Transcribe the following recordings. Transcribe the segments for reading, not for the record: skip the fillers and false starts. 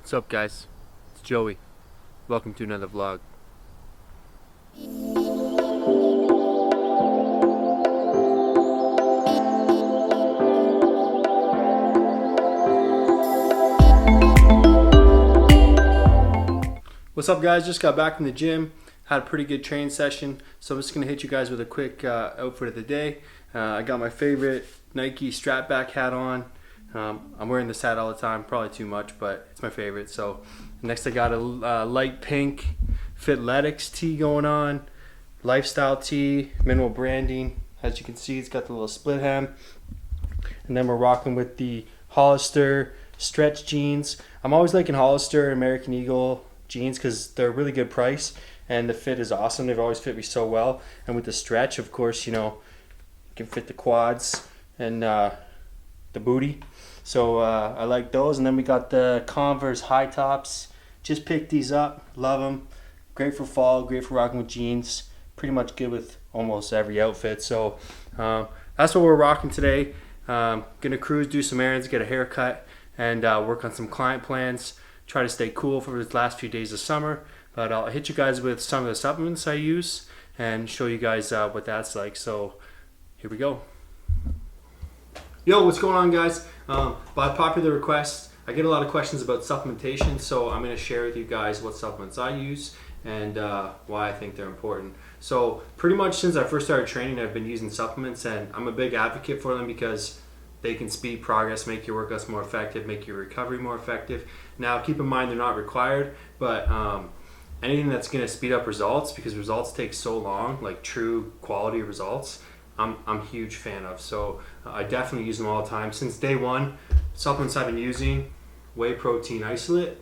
What's up, guys? It's Joey. Welcome to another vlog. What's up, guys? Just got back from the gym. Had a pretty good training session, so I'm just gonna hit you guys with a quick outfit of the day. I got my favorite Nike strap back hat on. I'm wearing this hat all the time, probably too much, but it's my favorite. So next I got a light pink Fitletics tee going on, lifestyle tee, minimal branding. As you can see, it's got the little split hem. And then we're rocking with the Hollister stretch jeans. I'm always liking Hollister and American Eagle jeans because they're a really good price and the fit is awesome. They've always fit me so well. And with the stretch, of course, you can fit the quads and the booty. So I like those. And then we got the Converse high tops. Just picked these up. Love them. Great for fall. Great for rocking with jeans. Pretty much good with almost every outfit. So that's what we're rocking today. Gonna cruise, do some errands, get a haircut, and work on some client plans. Try to stay cool for the last few days of summer. But I'll hit you guys with some of the supplements I use and show you guys what that's like. So here we go. Yo, what's going on, guys? By popular request, I get a lot of questions about supplementation, so I'm going to share with you guys what supplements I use and why I think they're important. So pretty much since I first started training, I've been using supplements, and I'm a big advocate for them because they can speed progress, make your workouts more effective, make your recovery more effective. Now, keep in mind they're not required, but anything that's going to speed up results, because results take so long, like true quality results, I'm a huge fan of. So I definitely use them all the time. Since day one, supplements I've been using, whey protein isolate.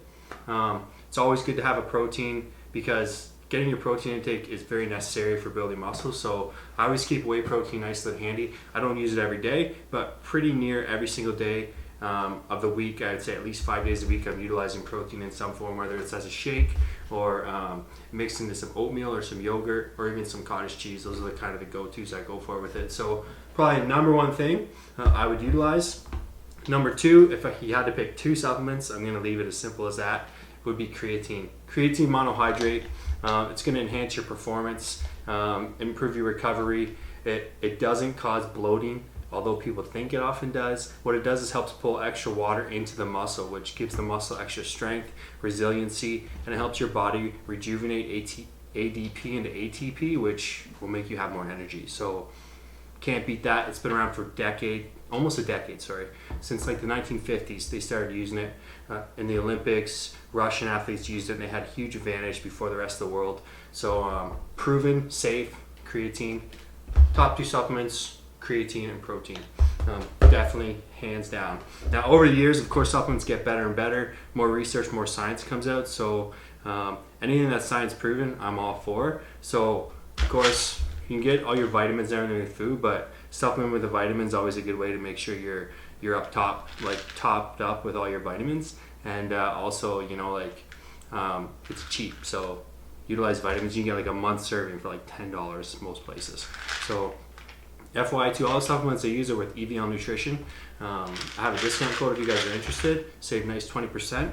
It's always good to have a protein because getting your protein intake is very necessary for building muscle. So I always keep whey protein isolate handy. I don't use it every day, but pretty near every single day of the week. I'd say at least 5 days a week I'm utilizing protein in some form, whether it's as a shake or mixed into some oatmeal or some yogurt or even some cottage cheese. Those are the kind of the go-tos I go for with it. So probably number one thing I would utilize. Number two, if you had to pick two supplements, I'm going to leave it as simple as that, would be creatine. Creatine monohydrate. It's going to enhance your performance, improve your recovery. It doesn't cause bloating, although people think it often does. What it does is helps pull extra water into the muscle, which gives the muscle extra strength, resiliency, and it helps your body rejuvenate ADP into ATP, which will make you have more energy. So can't beat that. It's been around for almost a decade, since like the 1950s. They started using it in the Olympics. Russian athletes used it and they had a huge advantage before the rest of the world. So proven, safe, creatine. Top two supplements, creatine and protein. Definitely hands down. Now over the years, of course, supplements get better and better. More research, more science comes out. So anything that's science proven, I'm all for. So of course, you can get all your vitamins and everything in food, but supplement with the vitamins is always a good way to make sure you're up top, like topped up with all your vitamins. And also, it's cheap. So utilize vitamins. You can get like a month serving for like $10 most places. So FYI to all the supplements I use are with EVL Nutrition. I have a discount code if you guys are interested. Save nice 20%.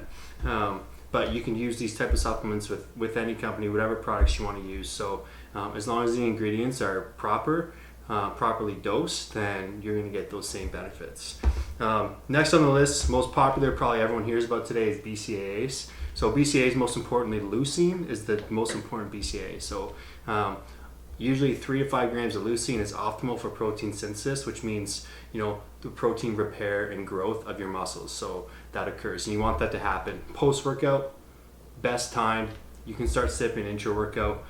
But you can use these type of supplements with any company, whatever products you want to use. So as long as the ingredients are properly dosed, then you're going to get those same benefits. Next on the list, most popular, probably everyone hears about today, is BCAAs. So BCAAs, most importantly, leucine is the most important BCAA. So usually 3 to 5 grams of leucine is optimal for protein synthesis, which means the protein repair and growth of your muscles. So that occurs, and you want that to happen post-workout. Best time, you can start sipping into your workout,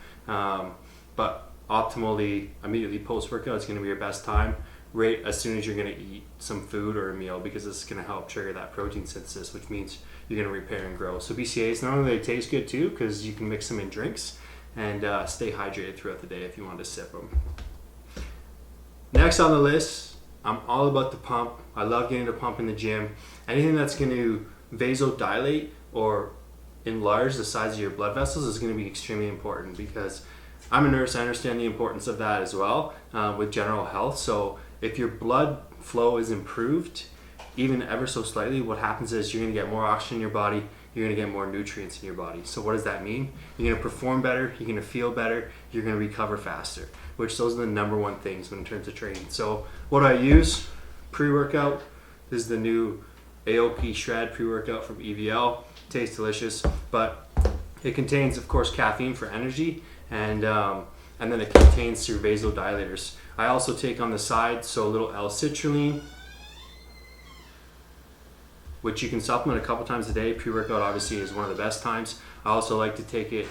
but optimally immediately post-workout is going to be your best time, right as soon as you're going to eat some food or a meal, because this is going to help trigger that protein synthesis, which means you're going to repair and grow. So BCAAs, not only they taste good too, because you can mix them in drinks and stay hydrated throughout the day if you want to sip them. Next on the list, I'm all about the pump. I love getting the pump in the gym. Anything that's going to vasodilate or enlarge the size of your blood vessels is going to be extremely important, because I'm a nurse. I understand the importance of that as well with general health. So if your blood flow is improved, even ever so slightly, what happens is you're going to get more oxygen in your body, you're going to get more nutrients in your body. So what does that mean? You're going to perform better, you're going to feel better, you're going to recover faster, which those are the number one things in terms of training. So what do I use? Pre-workout. This is the new AOP Shred pre-workout from EVL. Tastes delicious, but it contains, of course, caffeine for energy, and then it contains your vasodilators. I also take on the side, so a little L-citrulline, which you can supplement a couple times a day. Pre-workout obviously is one of the best times. I also like to take it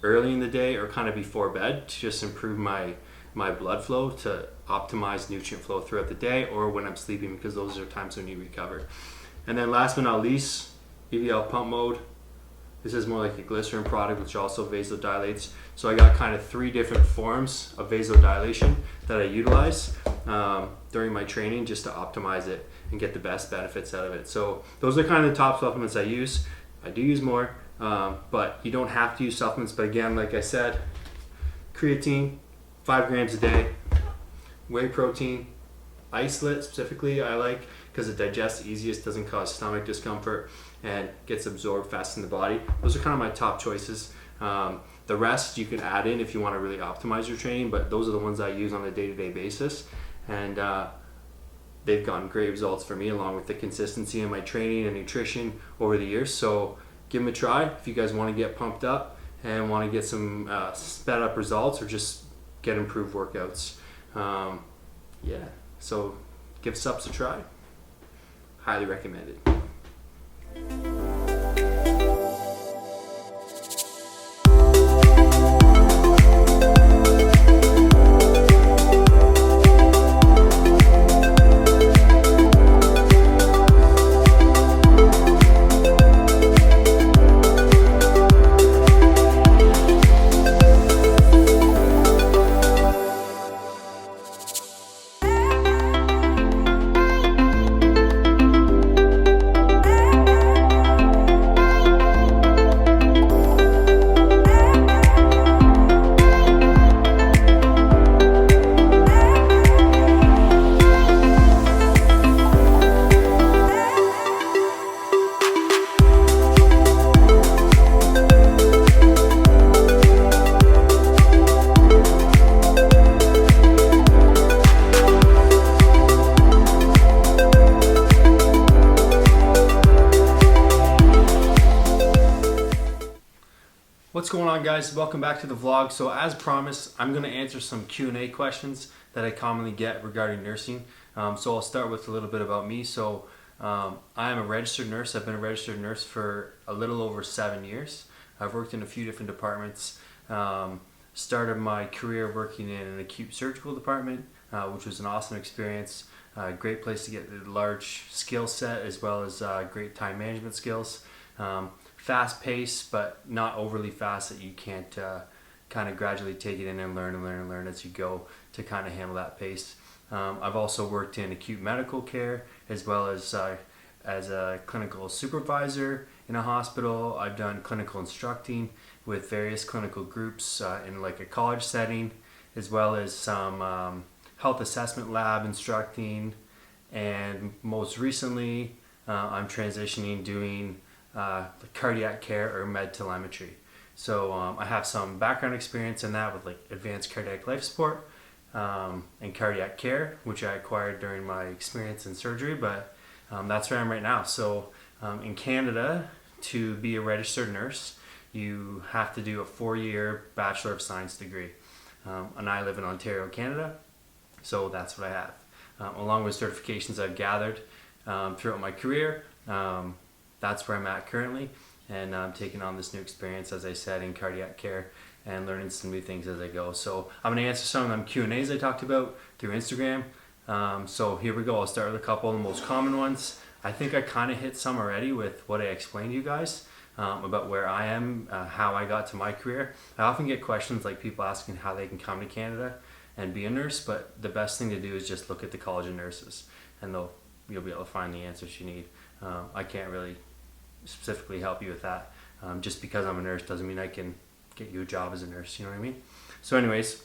early in the day or kind of before bed to just improve my blood flow, to optimize nutrient flow throughout the day, or when I'm sleeping, because those are times when you recover. And then last but not least, EVL Pump Mode. This is more like a glycerin product, which also vasodilates. So I got kind of 3 different forms of vasodilation that I utilize during my training, just to optimize it and get the best benefits out of it. So those are kind of the top supplements I use. I do use more, but you don't have to use supplements. But again, like I said, creatine, 5 grams a day. Whey protein, isolate specifically I like, because it digests easiest, doesn't cause stomach discomfort, and gets absorbed fast in the body. Those are kind of my top choices. The rest you can add in if you want to really optimize your training, but those are the ones I use on a day-to-day basis, and they've gotten great results for me, along with the consistency in my training and nutrition over the years. So give them a try if you guys want to get pumped up and want to get some sped up results, or just get improved workouts. So give subs a try. Highly recommended. What's going on, guys? Welcome back to the vlog. So as promised, I'm going to answer some Q&A questions that I commonly get regarding nursing. So I'll start with a little bit about me. So I am a registered nurse. I've been a registered nurse for a little over 7 years. I've worked in a few different departments. Started my career working in an acute surgical department, which was an awesome experience. Great place to get a large skill set, as well as great time management skills. Fast paced, but not overly fast that you can't kind of gradually take it in and learn as you go to kind of handle that pace. I've also worked in acute medical care, as well as a clinical supervisor in a hospital. I've done clinical instructing with various clinical groups in like a college setting, as well as some health assessment lab instructing, and most recently I'm transitioning doing cardiac care or med telemetry. So I have some background experience in that with like advanced cardiac life support and cardiac care, which I acquired during my experience in surgery, but that's where I'm right now. So in Canada, to be a registered nurse, you have to do a 4-year Bachelor of Science degree. And I live in Ontario, Canada, so that's what I have. Along with certifications I've gathered throughout my career, that's where I'm at currently, and I'm taking on this new experience, as I said, in cardiac care, and learning some new things as I go. So I'm going to answer some of them Q&As I talked about through Instagram. So here we go. I'll start with a couple of the most common ones. I think I kind of hit some already with what I explained to you guys about where I am, how I got to my career. I often get questions like people asking how they can come to Canada and be a nurse, but the best thing to do is just look at the College of Nurses, and you'll be able to find the answers you need. I can't really specifically help you with that. Just because I'm a nurse doesn't mean I can get you a job as a nurse, you know what I mean? So anyways,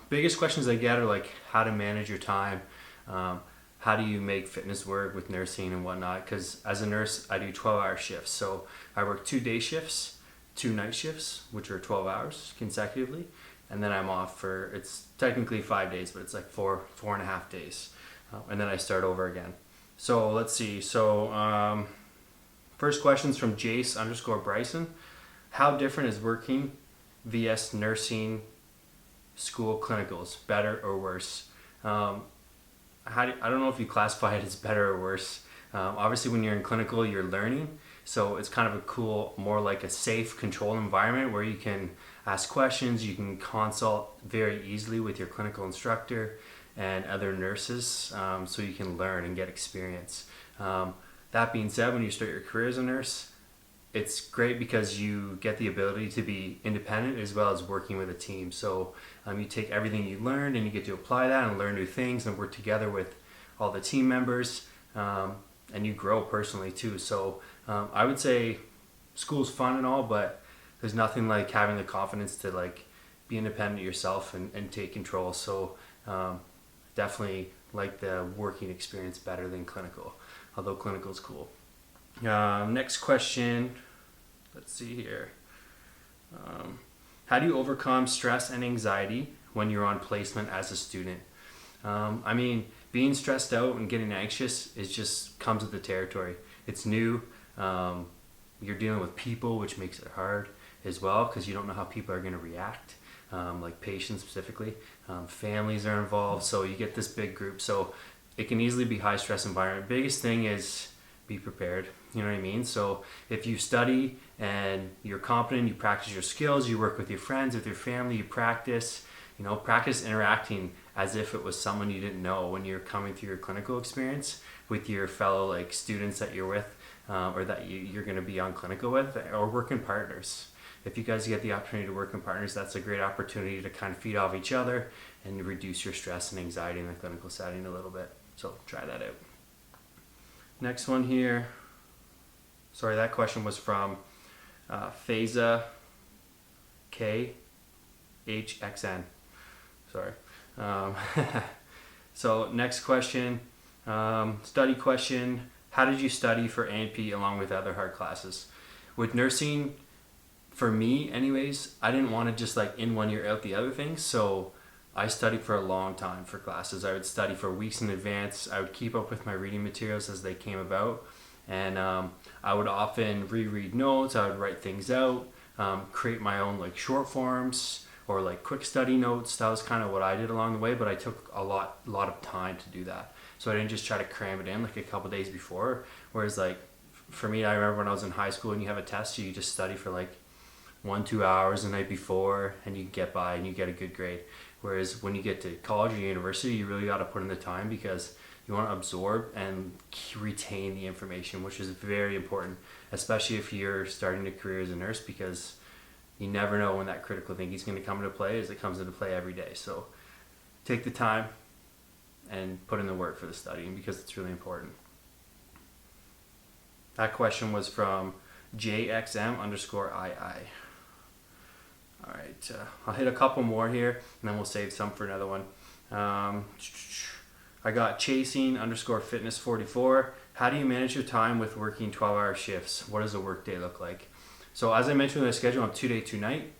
biggest questions I get are like how to manage your time, how do you make fitness work with nursing and whatnot? Because as a nurse, I do 12-hour shifts. So I work 2 day shifts, 2 night shifts, which are 12 hours consecutively. And then I'm off for, it's technically 5 days, but it's like 4.5 days. And then I start over again. So let's see. So first question's from Jace_Bryson. How different is working vs nursing school clinicals? Better or worse? I don't know if you classify it as better or worse. Obviously, when you're in clinical, you're learning. So it's kind of a cool, more like a safe, controlled environment where you can ask questions, you can consult very easily with your clinical instructor and other nurses, so you can learn and get experience. That being said, when you start your career as a nurse, it's great because you get the ability to be independent as well as working with a team. So you take everything you learned and you get to apply that and learn new things and work together with all the team members, and you grow personally too. So I would say school's fun and all, but there's nothing like having the confidence to like be independent yourself and take control. So definitely like the working experience better than clinical, although clinical's cool. Next question, let's see here. How do you overcome stress and anxiety when you're on placement as a student? I mean, being stressed out and getting anxious is just comes with the territory. It's new. You're dealing with people, which makes it hard as well because you don't know how people are going to react, like patients specifically. Families are involved, so you get this big group. So it can easily be high stress environment. Biggest thing is be prepared. You know what I mean? So if you study and you're competent, you practice your skills, you work with your friends, with your family, you practice interacting as if it was someone you didn't know when you're coming through your clinical experience with your fellow like students that you're with, or that you're going to be on clinical with, or working partners. If you guys get the opportunity to work in partners, that's a great opportunity to kind of feed off each other and reduce your stress and anxiety in the clinical setting a little bit. So try that out. Next one here. Sorry, that question was from Faiza KHXN. Sorry. So next question, study question. How did you study for A&P along with other hard classes? With nursing, for me anyways, I didn't want to just like in one year out the other things. So I studied for a long time for classes. I would study for weeks in advance. I would keep up with my reading materials as they came about. And I would often reread notes. I would write things out, create my own like short forms or like quick study notes. That was kind of what I did along the way, but I took a lot of time to do that. So I didn't just try to cram it in like a couple days before. Whereas like for me, I remember when I was in high school and you have a test, you just study for like 1-2 hours the night before and you get by and you get a good grade. Whereas when you get to college or university, you really got to put in the time because you want to absorb and retain the information, which is very important, especially if you're starting a career as a nurse, because you never know when that critical thinking is going to come into play, as it comes into play every day. So take the time and put in the work for the studying because it's really important. That question was from JXM_II. All right, I'll hit a couple more here and then we'll save some for another one. I got Chasing_Fitness44. How do you manage your time with working 12-hour shifts? What does a work day look like? So as I mentioned in the schedule, I'm 2 day, 2 night,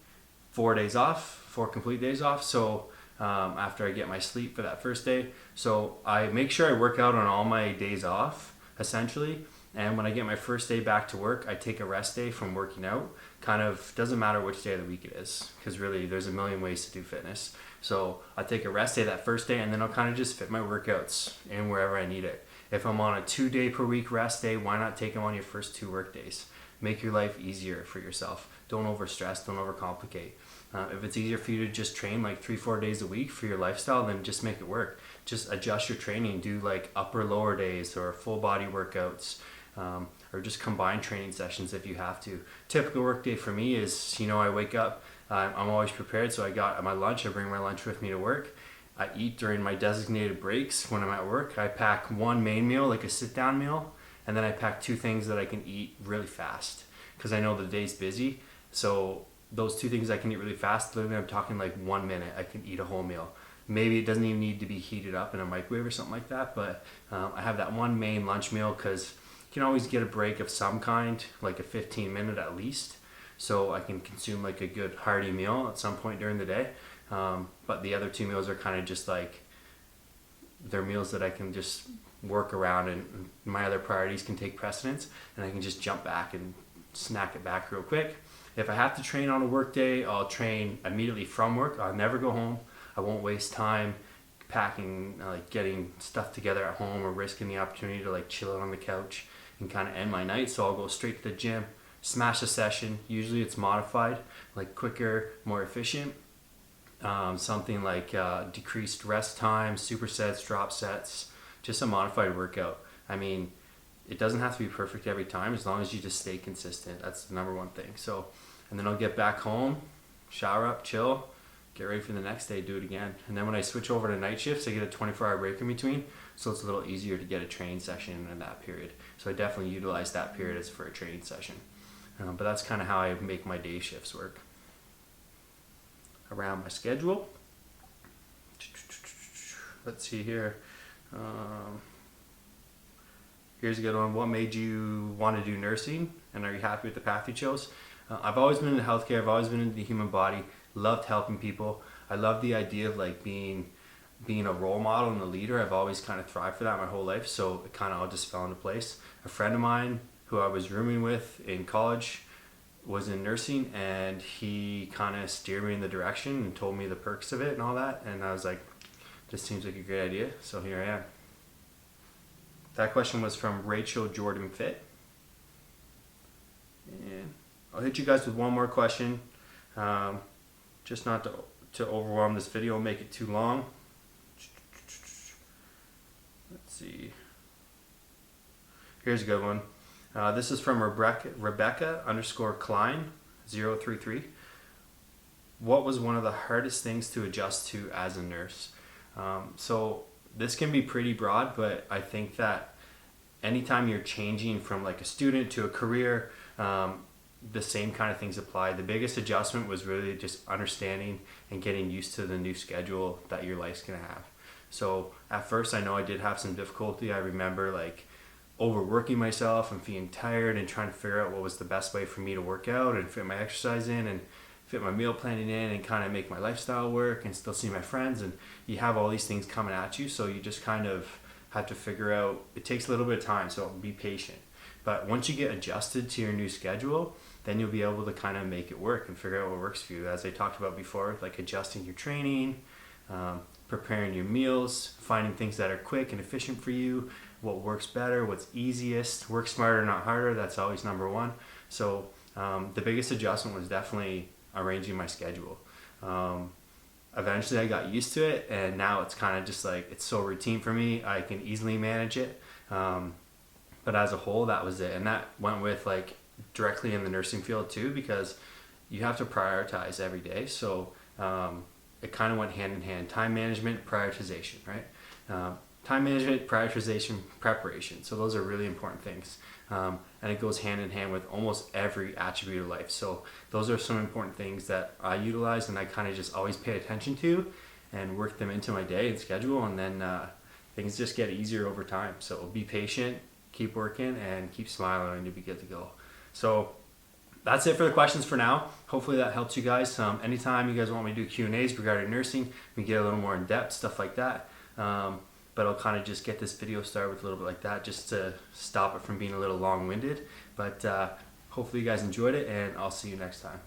4 days off, 4 complete days off. So after I get my sleep for that first day, so I make sure I work out on all my days off essentially. And when I get my first day back to work, I take a rest day from working out. Kind of doesn't matter which day of the week it is, because really there's a million ways to do fitness. So I take a rest day that first day, and then I'll kind of just fit my workouts in wherever I need it. If I'm on a 2 day per week rest day, why not take them on your first 2 work days? Make your life easier for yourself. Don't overstress, don't overcomplicate. If it's easier for you to just train like 3-4 days a week for your lifestyle, then just make it work. Just adjust your training, do like upper lower days or full body workouts. Or just combine training sessions if you have to. Typical work day for me is, I wake up, I'm always prepared, so I got my lunch, I bring my lunch with me to work. I eat during my designated breaks when I'm at work. I pack one main meal, like a sit-down meal, and then I pack 2 things that I can eat really fast because I know the day's busy. So those 2 things I can eat really fast, literally I'm talking like 1 minute, I can eat a whole meal. Maybe it doesn't even need to be heated up in a microwave or something like that, but I have that one main lunch meal because you can always get a break of some kind, like a 15-minute at least, so I can consume like a good hearty meal at some point during the day. But the other 2 meals are kind of just like, they're meals that I can just work around, and my other priorities can take precedence, and I can just jump back and snack it back real quick. If I have to train on a work day, I'll train immediately from work. I'll never go home. I won't waste time packing, like getting stuff together at home or risking the opportunity to like chill out on the couch and kind of end my night. So I'll go straight to the gym, smash a session. Usually it's modified, like quicker, more efficient. Something like decreased rest time, supersets, drop sets, just a modified workout. I mean, it doesn't have to be perfect every time, as long as you just stay consistent. That's the number one thing. So, and then I'll get back home, shower up, chill, get ready for the next day, do it again. And then when I switch over to night shifts, I get a 24-hour break in between, so it's a little easier to get a training session in that period. So I definitely utilize that period as for a training session. But that's kind of how I make my day shifts work. Around my schedule, let's see here. Here's a good one. What made you want to do nursing, and are you happy with the path you chose? I've always been in healthcare. I've always been in the human body. Loved helping people. I love the idea of like being a role model and a leader. I've always kind of thrived for that my whole life, so it kind of all just fell into place. A friend of mine who I was rooming with in college was in nursing, and he kind of steered me in the direction and told me the perks of it and all that, and I was like, this seems like a great idea, so here I am. That question was from Rachel Jordan Fit. And I'll hit you guys with one more question, just not to overwhelm this video and make it too long. Let's see. Here's a good one. This is from Rebecca_Klein 033. What was one of the hardest things to adjust to as a nurse? So this can be pretty broad, but I think that anytime you're changing from like a student to a career, the same kind of things apply. The biggest adjustment was really just understanding and getting used to the new schedule that your life's gonna have. So at first, I know I did have some difficulty. I remember like overworking myself and feeling tired and trying to figure out what was the best way for me to work out and fit my exercise in and fit my meal planning in and kind of make my lifestyle work and still see my friends. And you have all these things coming at you, so you just kind of have to figure out, it takes a little bit of time, so be patient. But once you get adjusted to your new schedule, then you'll be able to kind of make it work and figure out what works for you. As I talked about before, like adjusting your training, preparing your meals, finding things that are quick and efficient for you, what works better, what's easiest, work smarter, not harder. That's always number one. So the biggest adjustment was definitely arranging my schedule. Eventually I got used to it, and now it's kind of just like, it's so routine for me. I can easily manage it. But as a whole, that was it. And that went with like directly in the nursing field too, because you have to prioritize every day. So it kind of went hand in hand. Time management, prioritization, right? Time management, prioritization, preparation. So those are really important things. And it goes hand in hand with almost every attribute of life. So those are some important things that I utilize, and I kind of just always pay attention to and work them into my day and schedule. And then things just get easier over time. So be patient, keep working, and keep smiling, and you'll be good to go. So that's it for the questions for now. Hopefully that helps you guys. Anytime you guys want me to do Q&As regarding nursing, we get a little more in depth, stuff like that. But I'll kind of just get this video started with a little bit like that, just to stop it from being a little long-winded. But hopefully you guys enjoyed it, and I'll see you next time.